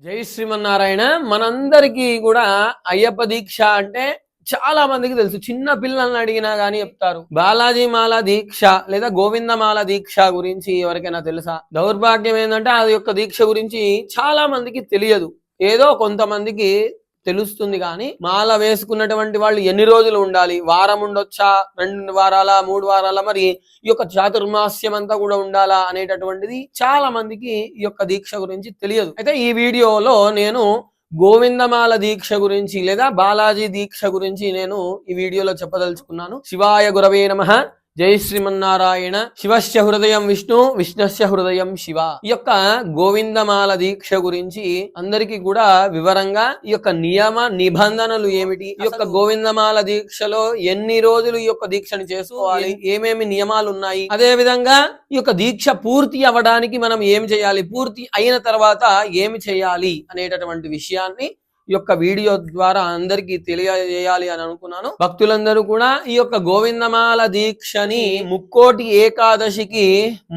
జై శ్రీమన్నారాయణ. మనందరికీ కూడా అయ్యప్ప దీక్ష అంటే చాలా మందికి తెలుసు. చిన్న పిల్లల్ని అడిగినా గానీ చెప్తారు. బాలాజీ మాల దీక్ష లేదా గోవిందమాల దీక్ష గురించి ఎవరికైనా తెలుసా? దౌర్భాగ్యం ఏంటంటే అది యొక్క దీక్ష గురించి చాలా మందికి తెలియదు. ఏదో కొంతమందికి తెలుస్తుంది. కానీ మాల వేసుకున్నటువంటి వాళ్ళు ఎన్ని రోజులు ఉండాలి, వారం ఉండొచ్చా, 2 వారాల 3 వారాల, మరి ఈ యొక్క చాతుర్మాస్యం అంతా కూడా ఉండాలా అనేటటువంటిది చాలా మందికి ఈ యొక్క దీక్ష గురించి తెలియదు. అయితే ఈ వీడియోలో నేను గోవిందమాల దీక్ష గురించి లేదా బాలాజీ దీక్ష గురించి నేను ఈ వీడియోలో చెప్పదలుచుకున్నాను. శివాయ గురవే నమః. జై శ్రీమన్నారాయణ. శివస్య హృదయం విష్ణు, విష్ణుస్య హృదయం శివ. ఈ యొక్క గోవిందమాల దీక్ష గురించి అందరికీ కూడా వివరంగా ఈ యొక్క నియమ నిబంధనలు ఏమిటి, ఈ యొక్క గోవిందమాల దీక్షలో ఎన్ని రోజులు ఈ యొక్క దీక్షను చేసుకోవాలి, ఏమేమి నియమాలు ఉన్నాయి, అదే విధంగా ఈ యొక్క దీక్ష పూర్తి అవ్వడానికి మనం ఏం చేయాలి, పూర్తి అయిన తర్వాత ఏమి చేయాలి అనేటటువంటి విషయాన్ని ఈ యొక్క వీడియో ద్వారా అందరికీ తెలియజేయాలి అని అనుకున్నాను. భక్తులందరూ కూడా ఈ యొక్క గోవిందమాల దీక్షని ముక్కోటి ఏకాదశికి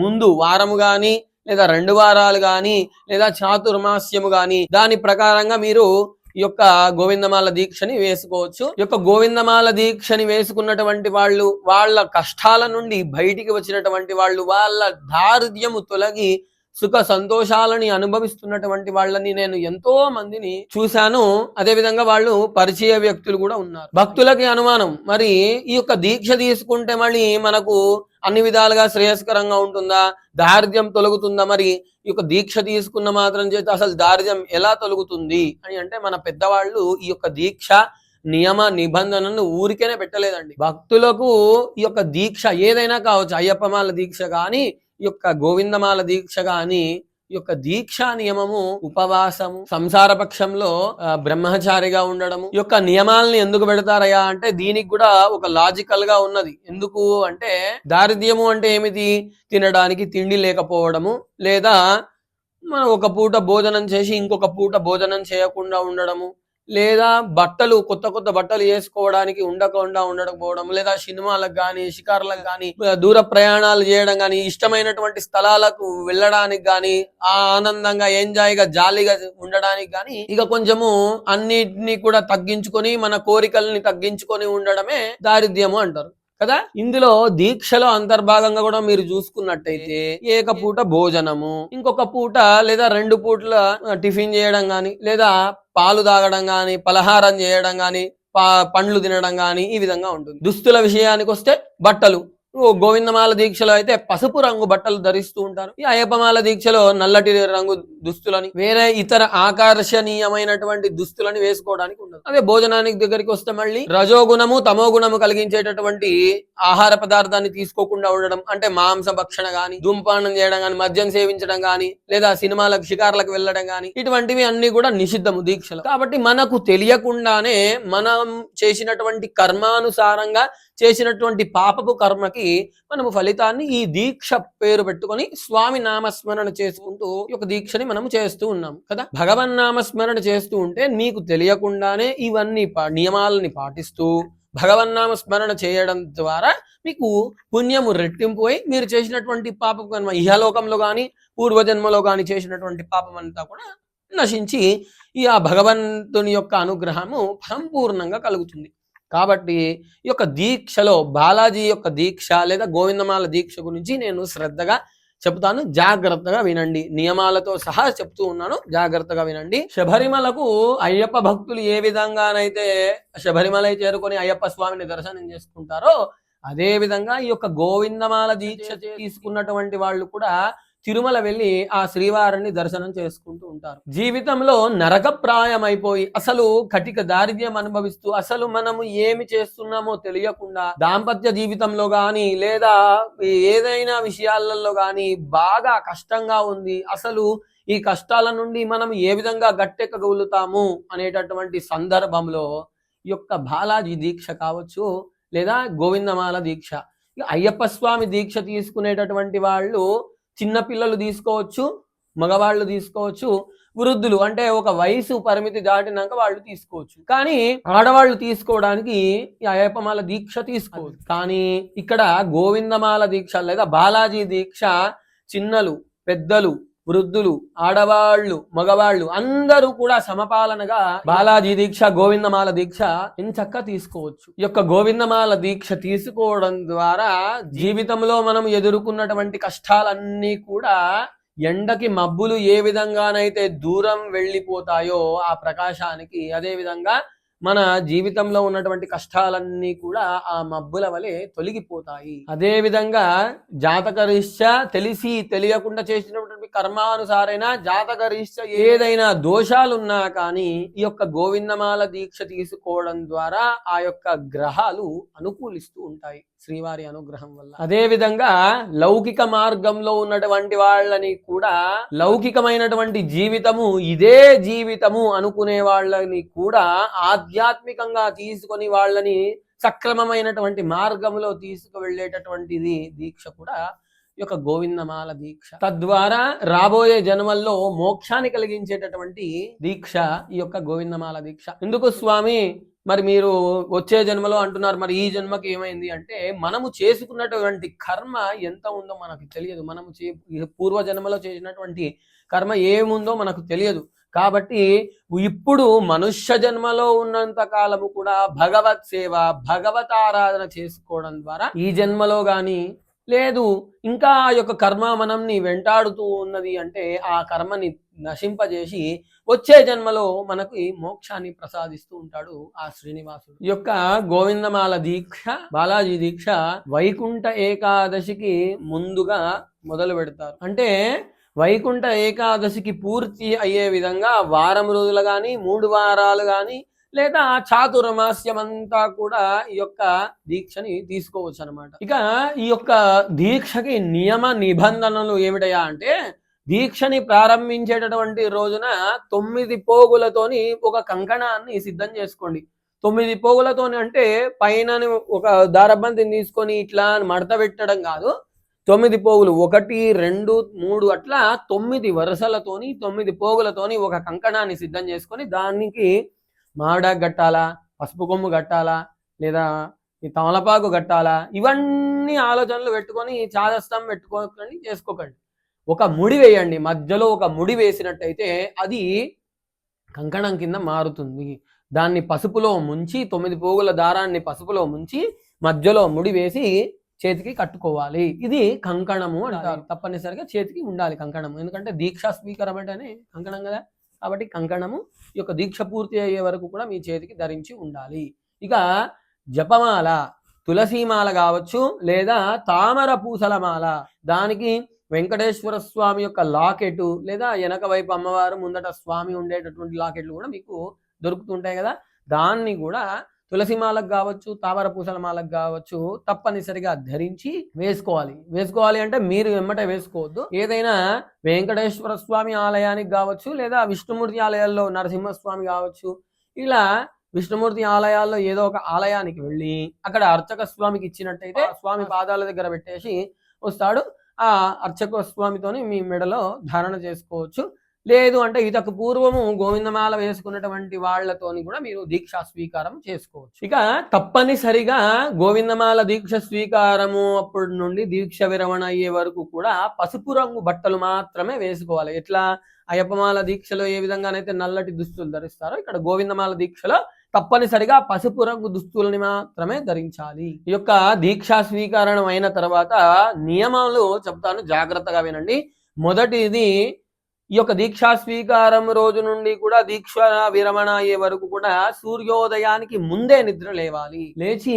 ముందు వారము గాని లేదా 2 వారాలు గాని లేదా చాతుర్మాస్యము గాని దాని ప్రకారంగా మీరు ఈ యొక్క గోవిందమాల దీక్షని వేసుకోవచ్చు. ఈ యొక్క గోవిందమాల దీక్షని వేసుకున్నటువంటి వాళ్ళు, వాళ్ళ కష్టాల నుండి బయటికి వచ్చినటువంటి వాళ్ళు, వాళ్ళ దారిద్ర్యము తొలగి సుఖ సంతోషాలని అనుభవిస్తున్నటువంటి వాళ్ళని నేను ఎంతో మందిని చూశాను. అదే విధంగా వాళ్ళు పరిచయ వ్యక్తులు కూడా ఉన్నారు. భక్తులకి అనుమానం, మరి ఈ యొక్క దీక్ష తీసుకుంటే మళ్ళీ మనకు అన్ని విధాలుగా శ్రేయస్కరంగా ఉంటుందా, దారిద్ర్యం తొలగుతుందా, మరి ఈ యొక్క దీక్ష తీసుకున్న మాత్రం చేత అసలు దారిద్ర్యం ఎలా తొలగుతుంది అని అంటే మన పెద్దవాళ్ళు ఈ యొక్క దీక్ష నియమ నిబంధనను ఊరికేనే పెట్టలేదండి. భక్తులకు ఈ యొక్క దీక్ష ఏదైనా కావచ్చు, అయ్యప్పమాల దీక్ష కానీ ఈ యొక్క గోవిందమాల దీక్ష గాని ఈ యొక్క దీక్షా నియమము ఉపవాసము, సంసార పక్షంలో బ్రహ్మచారిగా ఉండడము. ఈ యొక్క నియమాలని ఎందుకు పెడతారయ్యా అంటే దీనికి కూడా ఒక లాజికల్ గా ఉన్నది. ఎందుకు అంటే దారిద్ర్యము అంటే ఏమిటి, తినడానికి తిండి లేకపోవడము, లేదా మనం ఒక పూట భోజనం చేసి ఇంకొక పూట భోజనం చేయకుండా ఉండడము, లేదా బట్టలు కొత్త కొత్త బట్టలు వేసుకోవడానికి ఉండకుండా ఉండకపోవడం, లేదా సినిమాలకు కానీ షికారులకు కానీ దూర ప్రయాణాలు చేయడం కానీ, ఇష్టమైనటువంటి స్థలాలకు వెళ్ళడానికి కానీ, ఆనందంగా ఎంజాయ్గా జాలీగా ఉండడానికి కానీ, ఇక కొంచెము అన్నిటినీ కూడా తగ్గించుకొని మన కోరికల్ని తగ్గించుకొని ఉండడమే దారిద్ర్యము అంటారు కదా. ఇందులో దీక్షలో అంతర్భాగంగా కూడా మీరు చూసుకున్నట్టయితే ఏకపూట భోజనము, ఇంకొక పూట లేదా 2 పూటల టిఫిన్ చేయడం గాని, లేదా పాలు తాగడం గాని, పలహారం చేయడం గాని, పండ్లు తినడం గాని, ఈ విధంగా ఉంటుంది. దుస్తుల విషయానికి వస్తే బట్టలు, గోవిందమాల దీక్షలో అయితే పసుపు రంగు బట్టలు ధరిస్తూ ఉంటారు. ఈ అయ్యప్పమాల దీక్షలో నల్లటి రంగు దుస్తులని, వేరే ఇతర ఆకర్షణీయమైనటువంటి దుస్తులని వేసుకోవడానికి ఉండదు. అదే భోజనానికి దగ్గరికి వస్తే మళ్ళీ రజోగుణము తమో గుణము కలిగించేటటువంటి ఆహార పదార్థాన్ని తీసుకోకుండా ఉండడం, అంటే మాంస భక్షణ గాని, ధూమపానం చేయడం గాని, మద్యం సేవించడం గాని, లేదా సినిమాలకు షికార్లకు వెళ్ళడం గాని, ఇటువంటివి అన్ని కూడా నిషిద్ధము దీక్షలు. కాబట్టి మనకు తెలియకుండానే మనం చేసినటువంటి కర్మానుసారంగా చేసినటువంటి పాపపు కర్మకి మనము ఫలితాన్ని ఈ దీక్ష పేరు పెట్టుకొని స్వామి నామస్మరణ చేసుకుంటూ ఈ యొక్క దీక్షని మనము చేస్తూ ఉన్నాం కదా. భగవన్నామస్మరణ చేస్తూ ఉంటే మీకు తెలియకుండానే ఇవన్నీ నియమాలని పాటిస్తూ భగవన్నామ స్మరణ చేయడం ద్వారా మీకు పుణ్యము రెట్టింపు అయి మీరు చేసినటువంటి పాప కర్మ ఇహలోకంలో కానీ పూర్వజన్మలో కానీ చేసినటువంటి పాపం అంతా కూడా నశించి ఈ ఆ భగవంతుని యొక్క అనుగ్రహము సంపూర్ణంగా కలుగుతుంది. కాబట్టి ఈ యొక్క దీక్షలో బాలాజీ యొక్క దీక్ష లేదా గోవిందమాల దీక్ష గురించి నేను శ్రద్ధగా చెప్తాను, జాగ్రత్తగా వినండి. నియమాలతో సహా చెప్తూ ఉన్నాను, జాగ్రత్తగా వినండి. శబరిమలకు అయ్యప్ప భక్తులు ఏ విధంగానైతే శబరిమల చేరుకొని అయ్యప్ప స్వామిని దర్శనం చేసుకుంటారో అదే విధంగా ఈ యొక్క గోవిందమాల దీక్ష తీసుకున్నటువంటి వాళ్ళు కూడా తిరుమల వెళ్ళి ఆ శ్రీవారిని దర్శనం చేసుకుంటూ ఉంటారు. జీవితంలో నరకప్రాయమైపోయి అసలు కటిక దారిద్ర్యం అనుభవిస్తూ అసలు మనము ఏమి చేస్తున్నామో తెలియకుండా దాంపత్య జీవితంలో గాని లేదా ఏదైనా విషయాలలో గాని బాగా కష్టంగా ఉంది, అసలు ఈ కష్టాల నుండి మనం ఏ విధంగా గట్టెక్కగలుగుతాము అనేటటువంటి సందర్భంలో ఈ యొక్క బాలాజీ దీక్ష కావచ్చు లేదా గోవిందమాల దీక్ష, అయ్యప్ప స్వామి దీక్ష తీసుకునేటటువంటి వాళ్ళు చిన్న పిల్లలు తీసుకోవచ్చు, మగవాళ్ళు తీసుకోవచ్చు, వృద్ధులు అంటే ఒక వయసు పరిమితి దాటినాక వాళ్ళు తీసుకోవచ్చు. కానీ ఆడవాళ్ళు తీసుకోవడానికి ఈ అయ్యప్పమాల దీక్ష తీసుకోవచ్చు. కానీ ఇక్కడ గోవిందమాల దీక్ష లేదా బాలాజీ దీక్ష చిన్నలు పెద్దలు వృద్ధులు, ఆడవాళ్ళు, మగవాళ్ళు అందరూ కూడా సమపాలనగా బాలాజీ దీక్ష, గోవిందమాల దీక్ష ఎంచక్కా తీసుకోవచ్చు. ఈ యొక్క గోవిందమాల దీక్ష తీసుకోవడం ద్వారా జీవితంలో మనం ఎదుర్కొన్నటువంటి కష్టాలన్నీ కూడా ఎండకి మబ్బులు ఏ విధంగానైతే దూరం వెళ్ళిపోతాయో ఆ ప్రకాశానికి, అదే విధంగా మన జీవితంలో ఉన్నటువంటి కష్టాలన్నీ కూడా ఆ మబ్బుల వలె తొలగిపోతాయి. అదే విధంగా జాతకరీత్యా తెలిసి తెలియకుండా చేసినటువంటి కర్మానుసారైన జాతకరీత్యా ఏదైనా దోషాలున్నా కానీ ఈ యొక్క గోవిందమాల దీక్ష తీసుకోవడం ద్వారా ఆ యొక్క గ్రహాలు అనుకూలిస్తూ ఉంటాయి శ్రీవారి అనుగ్రహం వల్ల. అదే విధంగా లౌకిక మార్గంలో ఉన్నటువంటి వాళ్ళని కూడా, లౌకికమైనటువంటి జీవితము ఇదే జీవితము అనుకునే వాళ్ళని కూడా ఆధ్యాత్మికంగా తీసుకొని వాళ్ళని సక్రమమైనటువంటి మార్గంలో తీసుకువెళ్ళేటటువంటిది దీక్ష కూడా ఈ యొక్క గోవిందమాల దీక్ష. తద్వారా రాబోయే జన్మల్లో మోక్షాన్ని కలిగించేటటువంటి దీక్ష ఈ యొక్క గోవిందమాల దీక్ష. ఎందుకు స్వామి మరి మీరు వచ్చే జన్మలో అంటున్నారు, మరి ఈ జన్మకి ఏమైంది అంటే మనము చేసుకున్నటువంటి కర్మ ఎంత ఉందో మనకు తెలియదు. మనము పూర్వ జన్మలో చేసినటువంటి కర్మ ఏముందో మనకు తెలియదు. కాబట్టి ఇప్పుడు మనుష్య జన్మలో ఉన్నంత కాలము కూడా భగవత్ సేవ, భగవత్ ఆరాధన చేసుకోవడం ద్వారా ఈ జన్మలో గాని లేదు ఇంకా ఆ యొక్క కర్మ మనల్ని వెంటాడుతూ ఉన్నది అంటే ఆ కర్మని నశింపజేసి వచ్చే జన్మలో మనకు మోక్షాన్ని ప్రసాదిస్తూ ఉంటాడు ఆ శ్రీనివాసుడు. ఈ యొక్క గోవిందమాల దీక్ష, బాలాజీ దీక్ష వైకుంఠ ఏకాదశికి ముందుగా మొదలు పెడతారు. అంటే వైకుంఠ ఏకాదశికి పూర్తి అయ్యే విధంగా వారం రోజులు కానీ 3 వారాలు కానీ లేదా చాతుర్మాస్యం అంతా కూడా ఈ యొక్క దీక్షని తీసుకోవచ్చు అనమాట. ఇక ఈ యొక్క దీక్షకి నియమ నిబంధనలు ఏమిటయా అంటే దీక్షని ప్రారంభించేటటువంటి రోజున 9 పోగులతోని ఒక కంకణాన్ని సిద్ధం చేసుకోండి. 9 పోగులతోని అంటే పైన ఒక దారబంతిని తీసుకొని ఇట్లా మడత పెట్టడం కాదు. 9 పోగులు 1, 2, 3 అట్లా 9 వరుసలతోని 9 పోగులతోని ఒక కంకణాన్ని సిద్ధం చేసుకొని దానికి మామిడాకు కట్టాలా, పసుపు కొమ్ము కట్టాలా, లేదా ఈ తమలపాకు కట్టాలా, ఇవన్నీ ఆలోచనలు పెట్టుకొని చాదస్తం పెట్టుకోకండి, చేసుకోకండి. ఒక ముడి వేయండి. మధ్యలో ఒక ముడి వేసినట్టయితే అది కంకణం కింద మారుతుంది. దాన్ని పసుపులో ముంచి 9 పోగుల దారాన్ని పసుపులో ముంచి మధ్యలో ముడి వేసి చేతికి కట్టుకోవాలి. ఇది కంకణము అంటారు. తప్పనిసరిగా చేతికి ఉండాలి కంకణము. ఎందుకంటే దీక్షా స్వీకారం అంటేనే కంకణం కదా. కాబట్టి కంకణము ఈ యొక్క దీక్ష పూర్తి అయ్యే వరకు కూడా మీ చేతికి ధరించి ఉండాలి. ఇక జపమాల, తులసీమాల కావచ్చు, లేదా తామర పూసల మాల, దానికి వెంకటేశ్వర స్వామి యొక్క లాకెట్, లేదా వెనక వైపు అమ్మవారు ముందట స్వామి ఉండేటటువంటి లాకెట్లు కూడా మీకు దొరుకుతుంటాయి కదా. దాన్ని కూడా తులసిమాలకు కావచ్చు, తామర పూసల మాలకు కావచ్చు తప్పనిసరిగా ధరించి వేసుకోవాలి అంటే మీరు వెంబట వేసుకోవద్దు. ఏదైనా వెంకటేశ్వర స్వామి ఆలయానికి కావచ్చు, లేదా విష్ణుమూర్తి ఆలయాల్లో నరసింహస్వామి కావచ్చు, ఇలా విష్ణుమూర్తి ఆలయాల్లో ఏదో ఒక ఆలయానికి వెళ్ళి అక్కడ అర్చక స్వామికి ఇచ్చినట్టయితే స్వామి పాదాల దగ్గర పెట్టేసి వస్తాడు. ఆ అర్చక స్వామితోని మీ మెడలో ధారణ చేసుకోవచ్చు. లేదు అంటే ఇతకు పూర్వము గోవిందమాల వేసుకున్నటువంటి వాళ్లతోని కూడా మీరు దీక్షా స్వీకారం చేసుకోవచ్చు. ఇక తప్పనిసరిగా గోవిందమాల దీక్ష స్వీకారము అప్పటి నుండి దీక్ష విరమణ అయ్యే వరకు కూడా పసుపు రంగు బట్టలు మాత్రమే వేసుకోవాలి. ఎట్లా అయ్యప్పమాల దీక్షలో ఏ విధంగానైతే నల్లటి దుస్తులు ధరిస్తారో ఇక్కడ గోవిందమాల దీక్షలో తప్పనిసరిగా పసుపు రంగు దుస్తుల్ని మాత్రమే ధరించాలి. ఈ యొక్క దీక్షా స్వీకారం అయిన తర్వాత నియమాలు చెప్తాను, జాగ్రత్తగా వినండి. మొదటిది, ఈ యొక్క దీక్షా స్వీకారం రోజు నుండి కూడా దీక్ష విరమణ అయ్యే వరకు కూడా సూర్యోదయానికి ముందే నిద్ర లేవాలి. లేచి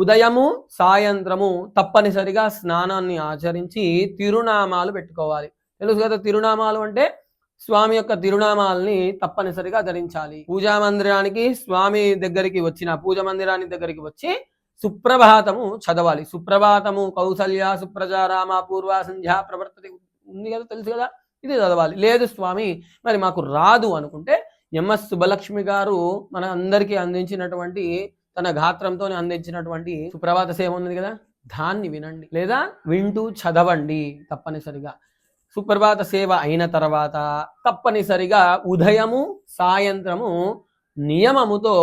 ఉదయము సాయంత్రము తప్పనిసరిగా స్నానాన్ని ఆచరించి తిరునామాలు పెట్టుకోవాలి. తెలుసు కదా, తిరునామాలు అంటే స్వామి యొక్క తిరునామాల్ని తప్పనిసరిగా ధరించాలి. పూజా మందిరానికి స్వామి దగ్గరికి వచ్చిన పూజ మందిరానికి దగ్గరికి వచ్చి సుప్రభాతము చదవాలి. సుప్రభాతము కౌసల్య సుప్రజా రామ పూర్వ సంధ్యా ప్రవర్తతి ఉంది కదా, తెలుసు కదా, ఇది చదవాలి. లేదు స్వామి మరి మాకు రాదు అనుకుంటే ఎంఎస్ సుబ్బలక్ష్మి గారు మన అందరికీ అందించినటువంటి తన గాత్రంతో అందించినటువంటి సుప్రభాత సేవ ఉన్నది కదా, దాన్ని వినండి లేదా వింటూ చదవండి. తప్పనిసరిగా సుప్రభాత సేవ అయిన తర్వాత తప్పనిసరిగా ఉదయము సాయంత్రము నియమముతో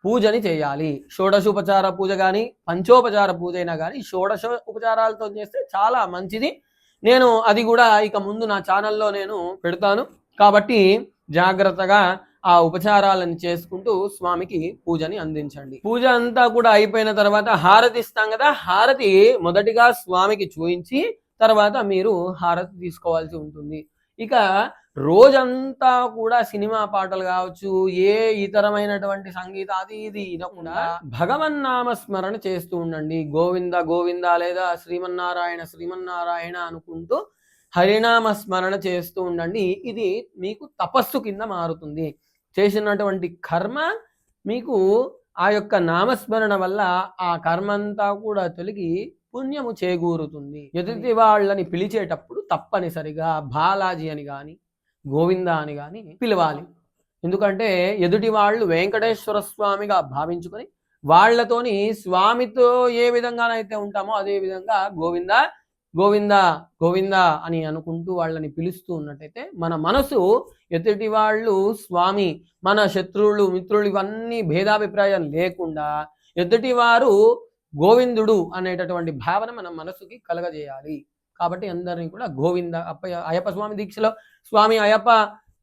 పూజని చేయాలి. షోడశోపచార పూజ కానీ పంచోపచార పూజ అయినా కానీ షోడశ ఉపచారాలతో చేస్తే చాలా మంచిది. నేను అది కూడా ఇక ముందు నా ఛానల్లో నేను పెడతాను. కాబట్టి జాగ్రత్తగా ఆ ఉపచారాలను చేసుకుంటూ స్వామికి పూజని అందించండి. పూజ అంతా కూడా అయిపోయిన తర్వాత హారతి ఇస్తాం కదా, హారతి మొదటిగా స్వామికి చూయించి తర్వాత మీరు హారతి తీసుకోవాల్సి ఉంటుంది. ఇక రోజంతా కూడా సినిమా పాటలు కావచ్చు, ఏ ఇతరమైనటువంటి సంగీత అది ఇది వినకుండా భగవన్నామ స్మరణ చేస్తూ ఉండండి. గోవింద గోవింద లేదా శ్రీమన్నారాయణ శ్రీమన్నారాయణ అనుకుంటూ హరినామ స్మరణ చేస్తూ ఉండండి. ఇది మీకు తపస్సు కింద మారుతుంది. చేసినటువంటి కర్మ మీకు ఆ యొక్క నామస్మరణ వల్ల ఆ కర్మ అంతా కూడా తొలగి పుణ్యము చేకూరుతుంది. ఎదుటి వాళ్ళని పిలిచేటప్పుడు తప్పనిసరిగా బాలాజీ అని కానీ గోవింద అని కానీ పిలవాలి. ఎందుకంటే ఎదుటి వాళ్ళు వెంకటేశ్వర స్వామిగా భావించుకొని వాళ్లతోని స్వామితో ఏ విధంగానైతే ఉంటామో అదే విధంగా గోవింద గోవింద గోవింద అని అనుకుంటూ వాళ్ళని పిలుస్తూ ఉన్నట్టయితే మన మనసు ఎదుటి వాళ్ళు స్వామి, మన శత్రువులు మిత్రులు ఇవన్నీ భేదాభిప్రాయం లేకుండా ఎదుటి వారు గోవిందుడు అనేటటువంటి భావన మన మనసుకి కలగజేయాలి. కాబట్టి అందరినీ కూడా గోవింద అయ్యప్ప స్వామి దీక్షలో స్వామి అయ్యప్ప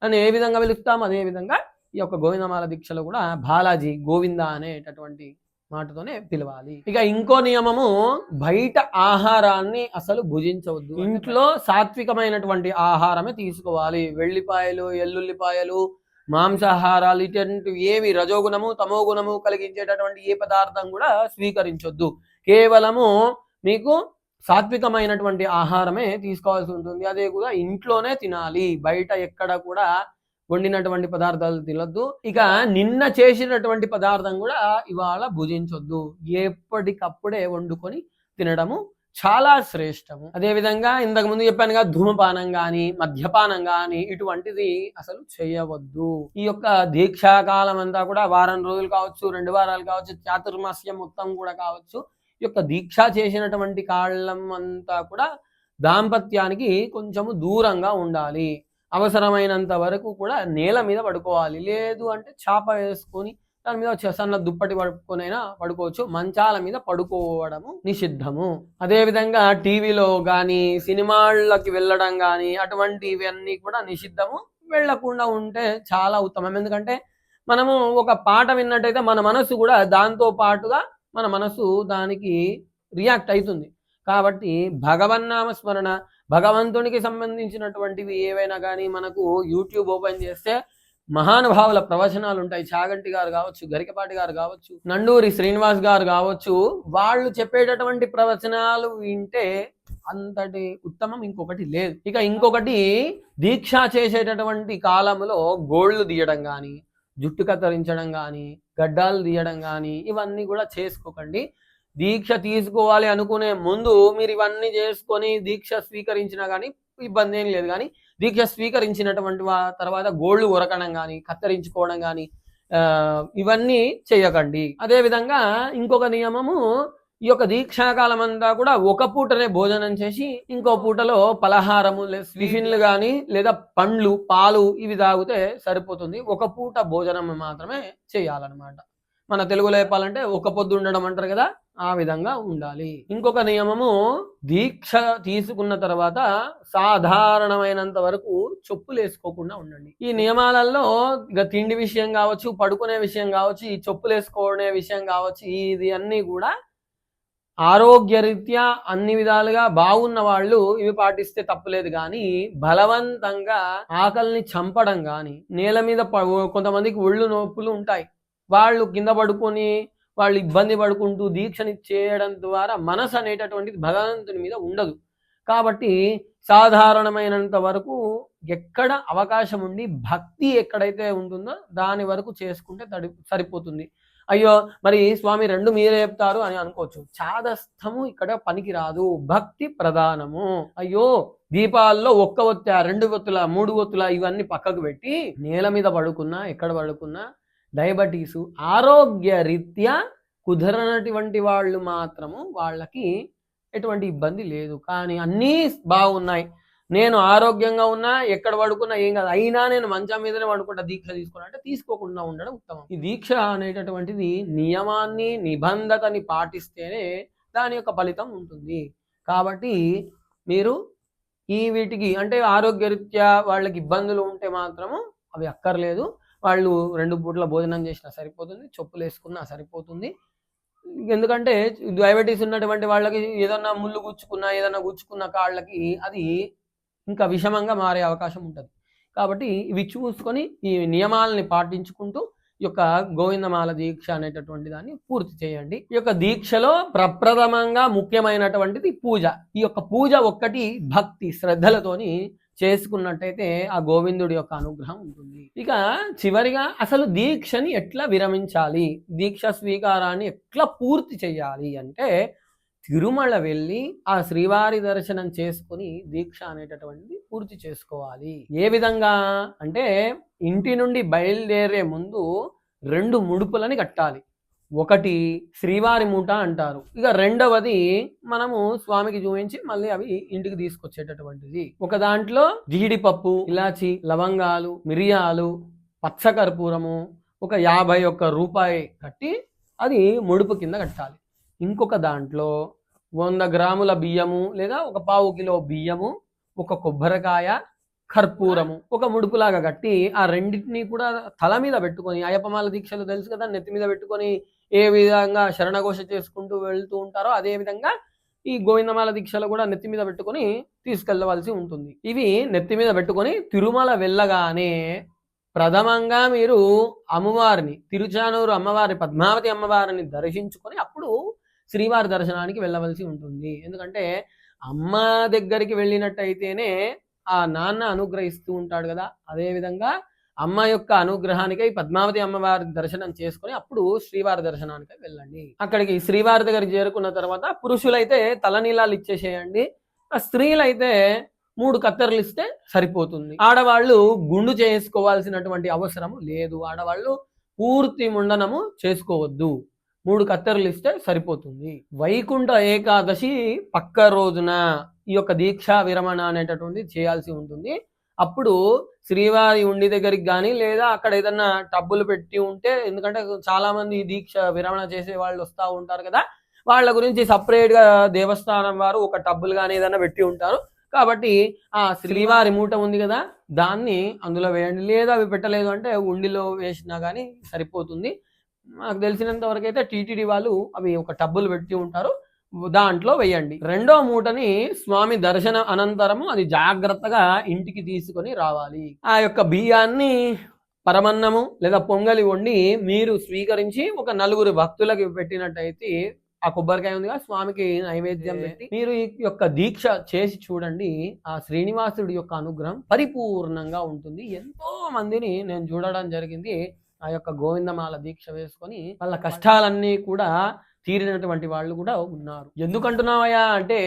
అని ఏ విధంగా పిలుస్తామో అదే విధంగా ఈ యొక్క గోవిందమాల దీక్షలో కూడా బాలాజీ గోవింద అనేటటువంటి మాటతోనే పిలవాలి. ఇక ఇంకో నియమము, బయట ఆహారాన్ని అసలు భుజించవద్దు. ఇంట్లో సాత్వికమైనటువంటి ఆహారమే తీసుకోవాలి. వెల్లిపాయలు, ఎల్లుల్లిపాయలు, మాంసాహారాలు ఇటువంటివి ఏవి రజోగుణము తమో గుణము కలిగించేటటువంటి ఏ పదార్థం కూడా స్వీకరించొద్దు. కేవలము మీకు సాత్వికమైనటువంటి ఆహారమే తీసుకోవాల్సి ఉంటుంది. అదే కూడా ఇంట్లోనే తినాలి. బయట ఎక్కడ కూడా వండినటువంటి పదార్థాలు తినొద్దు. ఇక నిన్న చేసినటువంటి పదార్థం కూడా ఇవాళ భుజించొద్దు. ఎప్పటికప్పుడే వండుకొని తినడము చాలా శ్రేష్టము. అదేవిధంగా ఇంతకు ముందు చెప్పానుగా ధూమపానం కానీ మద్యపానం కానీ ఇటువంటిది అసలు చేయవద్దు. ఈ యొక్క దీక్షాకాలం అంతా కూడా వారం రోజులు కావచ్చు, 2 వారాలు కావచ్చు, చాతుర్మాస్యం మొత్తం కూడా కావచ్చు, ఈ యొక్క దీక్ష చేసినటువంటి కాలం అంతా కూడా దాంపత్యానికి కొంచెము దూరంగా ఉండాలి. అవసరమైనంత వరకు కూడా నేల మీద పడుకోవాలి. లేదు అంటే చాప వేసుకొని దాని మీద సన్న దుప్పటి పడుకొనైనా పడుకోవచ్చు. మంచాల మీద పడుకోవడము నిషిద్ధము. అదేవిధంగా టీవీలో కానీ సినిమాళ్ళకి వెళ్ళడం కానీ అటువంటివన్నీ కూడా నిషిద్ధము. వెళ్లకుండా ఉంటే చాలా ఉత్తమం. ఎందుకంటే మనము ఒక పాట విన్నట్టయితే మన మనసు కూడా దాంతో పాటుగా మన మనసు దానికి రియాక్ట్ అవుతుంది. కాబట్టి భగవన్నామ స్మరణ, భగవంతునికి సంబంధించినటువంటివి ఏవైనా కానీ మనకు యూట్యూబ్ ఓపెన్ చేస్తే మహానుభావుల ప్రవచనాలు ఉంటాయి. చాగంటి గారు కావచ్చు, గరికపాటి గారు కావచ్చు, నండూరి శ్రీనివాస్ గారు కావచ్చు, వాళ్ళు చెప్పేటటువంటి ప్రవచనాలు వింటే అంతటి ఉత్తమం ఇంకొకటి లేదు. ఇక ఇంకొకటి, దీక్ష చేసేటటువంటి కాలంలో గోళ్లు తీయడం కానీ, జుట్టు కత్తిరించడం కానీ, గడ్డాలు తీయడం కానీ ఇవన్నీ కూడా చేసుకోకండి. దీక్ష తీసుకోవాలి అనుకునే ముందు మీరు ఇవన్నీ చేసుకొని దీక్ష స్వీకరించినా కానీ ఇబ్బంది ఏం లేదు. కానీ దీక్ష స్వీకరించినటువంటి తర్వాత గోళ్లు ఉరకడం కానీ కత్తిరించుకోవడం కానీ ఇవన్నీ చేయకండి. అదేవిధంగా ఇంకొక నియమము, ఈ యొక్క దీక్షాకాలం అంతా కూడా ఒక పూటనే భోజనం చేసి ఇంకో పూటలో పలహారము టిఫిన్లు కానీ లేదా పండ్లు పాలు ఇవి తాగితే సరిపోతుంది. ఒక పూట భోజనం మాత్రమే చేయాలన్నమాట. మన తెలుగులో చెప్పాలంటే ఒక పొద్దు ఉండడం అంటారు కదా, ఆ విధంగా ఉండాలి. ఇంకొక నియమము, దీక్ష తీసుకున్న తర్వాత సాధారణమైనంత వరకు చెప్పులు వేసుకోకుండా ఉండండి. ఈ నియమాలలో ఇక తిండి విషయం కావచ్చు, పడుకునే విషయం కావచ్చు, ఈ చెప్పులు వేసుకోవడే విషయం కావచ్చు, ఇది అన్నీ కూడా ఆరోగ్యరీత్యా అన్ని విధాలుగా బాగున్న వాళ్ళు ఇవి పాటిస్తే తప్పులేదు. కానీ బలవంతంగా ఆకలిని చంపడం కానీ, నేల మీద కొంతమందికి ఒళ్ళు నొప్పులు ఉంటాయి, వాళ్ళు కింద పడుకొని వాళ్ళు ఇబ్బంది పడుకుంటూ దీక్షని చేయడం ద్వారా మనసు అనేటటువంటిది భగవంతుని మీద ఉండదు. కాబట్టి సాధారణమైనంత వరకు ఎక్కడ అవకాశం ఉండి భక్తి ఎక్కడైతే ఉంటుందో దాని వరకు చేసుకుంటే సరిపోతుంది. అయ్యో మరి స్వామి రెండు మీరే చెప్తారు అని అనుకోవచ్చు. చాదస్తము ఇక్కడ పనికి రాదు, భక్తి ప్రధానము. అయ్యో దీపాల్లో 1 ఒత్తి 2 ఒత్తుల 3 ఒత్తుల ఇవన్నీ పక్కకు పెట్టి నేల మీద పడుకున్నా ఎక్కడ పడుకున్నా డయాబెటీసు ఆరోగ్య రీత్యా కుదరనటువంటి వాళ్ళు మాత్రము వాళ్ళకి ఎటువంటి ఇబ్బంది లేదు. కానీ అన్నీ బాగున్నాయి, నేను ఆరోగ్యంగా ఉన్నా ఎక్కడ పడుకున్నా ఏం కాదు, అయినా నేను మంచం మీదనే పడుకుంటా దీక్ష తీసుకోవాలంటే అంటే తీసుకోకుండా ఉండడం ఉత్తమం. ఈ దీక్ష అనేటటువంటిది నియమాన్ని నిబంధతని పాటిస్తేనే దాని యొక్క ఫలితం ఉంటుంది. కాబట్టి మీరు వీటికి అంటే ఆరోగ్యరీత్యా వాళ్ళకి ఇబ్బందులు ఉంటే మాత్రము అవి అక్కర్లేదు. వాళ్ళు 2 పూట్ల భోజనం చేసినా సరిపోతుంది. చెప్పులేసుకున్నా సరిపోతుంది. ఎందుకంటే డయాబెటిస్ ఉన్నటువంటి వాళ్ళకి ఏదన్నా ముళ్ళు గుచ్చుకున్నా, ఏదన్నా గుచ్చుకున్న కాళ్ళకి అది ఇంకా విషమంగా మారే అవకాశం ఉంటది. కాబట్టి ఇవి చూసుకొని ఈ నియమాలని పాటించుకుంటూ ఈ యొక్క గోవిందమాల దీక్ష అనేటటువంటి దాన్ని పూర్తి చేయండి. ఈ యొక్క దీక్షలో ప్రప్రథమంగా ముఖ్యమైనటువంటిది పూజ. ఈ యొక్క పూజ ఒక్కటి భక్తి శ్రద్ధలతోని చేసుకున్నట్టయితే ఆ గోవిందుడి యొక్క అనుగ్రహం ఉంటుంది. ఇక చివరిగా అసలు దీక్షని ఎట్లా విరమించాలి, దీక్ష స్వీకారాన్ని ఎట్లా పూర్తి చేయాలి అంటే తిరుమల వెళ్ళి ఆ శ్రీవారి దర్శనం చేసుకుని దీక్ష అనేటటువంటిది పూర్తి చేసుకోవాలి. ఏ విధంగా అంటే ఇంటి నుండి బయలుదేరే ముందు 2 ముడుపులని కట్టాలి. ఒకటి శ్రీవారి మూట అంటారు. ఇక రెండవది మనము స్వామికి చూపించి మళ్ళీ అవి ఇంటికి తీసుకొచ్చేటటువంటిది. ఒక దాంట్లో జీడిపప్పు, ఇలాచి, లవంగాలు, మిరియాలు, పచ్చకర్పూరము, ఒక 51 రూపాయి కట్టి అది ముడుపు కింద కట్టాలి. ఇంకొక దాంట్లో 100 గ్రాముల బియ్యము లేదా ఒక 1/4 కిలో బియ్యము, ఒక కొబ్బరికాయ, కర్పూరము ఒక ముడుపులాగా కట్టి ఆ రెండింటినీ కూడా తల మీద పెట్టుకొని, అయ్యప్పమాల దీక్షలు తెలుసు కదా, నెత్తి మీద పెట్టుకొని ఏ విధంగా శరణఘోష చేసుకుంటూ వెళ్తూ ఉంటారో అదే విధంగా ఈ గోవిందమాల దీక్షలు కూడా నెత్తి మీద పెట్టుకొని తీసుకెళ్ళవలసి ఉంటుంది. ఇవి నెత్తి మీద పెట్టుకొని తిరుమల వెళ్ళగానే ప్రథమంగా మీరు అమ్మవారిని, తిరుచానూరు అమ్మవారి, పద్మావతి అమ్మవారిని దర్శించుకొని అప్పుడు శ్రీవారి దర్శనానికి వెళ్ళవలసి ఉంటుంది. ఎందుకంటే అమ్మ దగ్గరికి వెళ్ళినట్టయితేనే ఆ నాన్న అనుగ్రహిస్తూ ఉంటాడు కదా, అదేవిధంగా అమ్మ యొక్క అనుగ్రహానికై పద్మావతి అమ్మవారి దర్శనం చేసుకొని అప్పుడు శ్రీవారి దర్శనానికి వెళ్ళండి. అక్కడికి శ్రీవారి దగ్గరికి చేరుకున్న తర్వాత పురుషులైతే తలనీలాలు ఇచ్చేసేయండి, స్త్రీలైతే 3 కత్తెరలు ఇస్తే సరిపోతుంది. ఆడవాళ్ళు గుండు చేసుకోవాల్సినటువంటి అవసరము లేదు. ఆడవాళ్ళు పూర్తి ముండనము చేసుకోవద్దు. 3 కత్తెరలు ఇస్తే సరిపోతుంది. వైకుంఠ ఏకాదశి పక్క రోజున ఈ యొక్క దీక్షా విరమణ అనేటటువంటిది చేయాల్సి ఉంటుంది. అప్పుడు శ్రీవారి ఉండి దగ్గరికి కానీ లేదా అక్కడ ఏదన్నా టబ్బులు పెట్టి ఉంటే, ఎందుకంటే చాలా మంది దీక్ష విరమణ చేసే వాళ్ళు వస్తూ ఉంటారు కదా, వాళ్ళ గురించి సపరేట్గా దేవస్థానం వారు ఒక టబ్బులు కానీ ఏదైనా పెట్టి ఉంటారు. కాబట్టి ఆ శ్రీవారి మూట ఉంది కదా దాన్ని అందులో వేయండి, లేదా అవి పెట్టలేదు అంటే ఉండిలో వేసినా కానీ సరిపోతుంది. నాకు తెలిసినంత వరకు అయితే టీటీడీ వాళ్ళు అవి ఒక టబ్బులు పెట్టి ఉంటారు, దాంట్లో వేయండి. రెండో మూటని స్వామి దర్శనం అనంతరము అది జాగ్రత్తగా ఇంటికి తీసుకొని రావాలి. ఆ యొక్క బియ్యాన్ని పరమన్నము లేదా పొంగలి వండి మీరు స్వీకరించి ఒక 4 భక్తులకి పెట్టినట్టయితే ఆ కొబ్బరికాయ ఉందిగా స్వామికి నైవేద్యం పెట్టి మీరు ఈ యొక్క దీక్ష చేసి చూడండి. ఆ శ్రీనివాసుడి యొక్క అనుగ్రహం పరిపూర్ణంగా ఉంటుంది. ఎంతో మందిని నేను చూడడం జరిగింది ఆ యొక్క గోవిందమాల దీక్ష వేసుకొని వాళ్ళ కష్టాలన్నీ కూడా తీరినటువంటి వాళ్ళు కూడా ఉన్నారు. ఎందుకంటున్నావయ్యా అంటే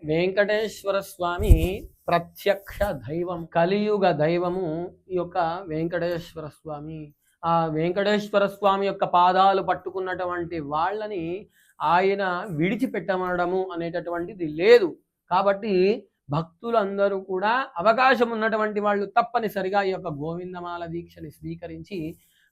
వెంకటేశ్వర స్వామి ప్రత్యక్ష దైవం, కలియుగ దైవము ఈ యొక్క వెంకటేశ్వర స్వామి. ఆ వెంకటేశ్వర స్వామి యొక్క పాదాలు పట్టుకున్నటువంటి వాళ్ళని ఆయన విడిచిపెట్టమనడము అనేటటువంటిది లేదు. కాబట్టి భక్తులందరూ కూడా అవకాశం ఉన్నటువంటి వాళ్ళు తప్పనిసరిగా ఈ యొక్క గోవిందమాల దీక్షని స్వీకరించి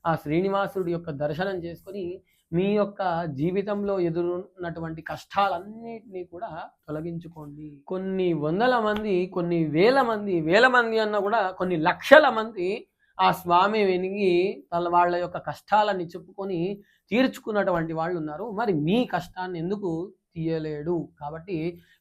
ఆ శ్రీనివాసుడి యొక్క దర్శనం చేసుకొని మీ యొక్క జీవితంలో ఎదురున్నటువంటి కష్టాలన్నిటినీ కూడా తొలగించుకోండి. కొన్ని వందల మంది, కొన్ని వేల మంది అన్న కూడా కొన్ని లక్షల మంది ఆ స్వామి వెనిగి వాళ్ళ యొక్క కష్టాలని చెప్పుకొని తీర్చుకున్నటువంటి వాళ్ళు ఉన్నారు. మరి మీ కష్టాన్ని ఎందుకు తీయలేడు? కాబట్టి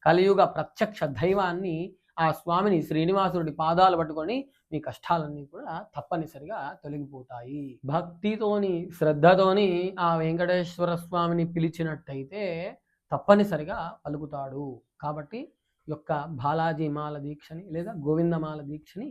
కలియుగ ప్రత్యక్ష దైవాన్ని ఆ స్వామిని శ్రీనివాసుడి పాదాలు పట్టుకొని మీ కష్టాలన్నీ కూడా తప్పనిసరిగా తొలగిపోతాయి. భక్తితోని శ్రద్ధతోని ఆ వెంకటేశ్వర స్వామిని పిలిచినట్టయితే తప్పనిసరిగా పలుకుతాడు. కాబట్టి యొక్క బాలాజీ మాల దీక్షని లేదా గోవిందమాల దీక్షని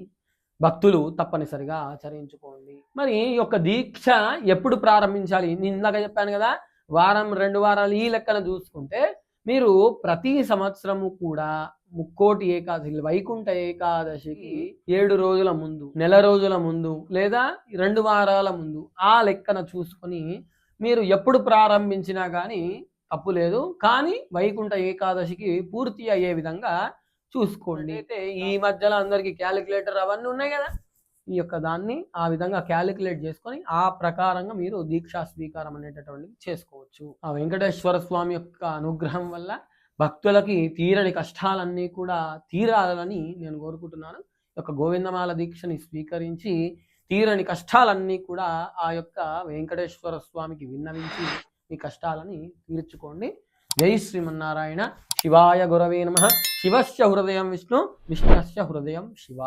భక్తులు తప్పనిసరిగా ఆచరించుకోండి. మరి ఈ యొక్క దీక్ష ఎప్పుడు ప్రారంభించాలి? నేను ఇందాక చెప్పాను కదా, వారం 2 వారాలు ఈ లెక్కన చూసుకుంటే మీరు ప్రతి సంవత్సరము కూడా ముక్కోటి ఏకాదశి, వైకుంఠ ఏకాదశికి 7 రోజుల ముందు, నెల రోజుల ముందు లేదా 2 వారాల ముందు ఆ లెక్కన చూసుకొని మీరు ఎప్పుడు ప్రారంభించినా కానీ తప్పు లేదు. కానీ వైకుంఠ ఏకాదశికి పూర్తి అయ్యే విధంగా చూసుకోండి. అయితే ఈ మధ్యలో అందరికి క్యాలిక్యులేటర్ అవన్నీ ఉన్నాయి కదా, ఈ యొక్క దాన్ని ఆ విధంగా క్యాలిక్యులేట్ చేసుకొని ఆ ప్రకారంగా మీరు దీక్షా స్వీకారం అనేటటువంటిది చేసుకోవచ్చు. ఆ వెంకటేశ్వర స్వామి యొక్క అనుగ్రహం వల్ల భక్తులకి తీరని కష్టాలన్నీ కూడా తీరాలని నేను కోరుకుంటున్నాను. ఈ యొక్క గోవిందమాల దీక్షని స్వీకరించి తీరని కష్టాలన్నీ కూడా ఆ యొక్క వెంకటేశ్వర స్వామికి విన్నవించి మీ కష్టాలని తీర్చుకోండి. జై శ్రీమన్నారాయణ. శివాయ గురవే నమః. శివస్య హృదయం విష్ణు, విష్ణుస్య హృదయం శివ.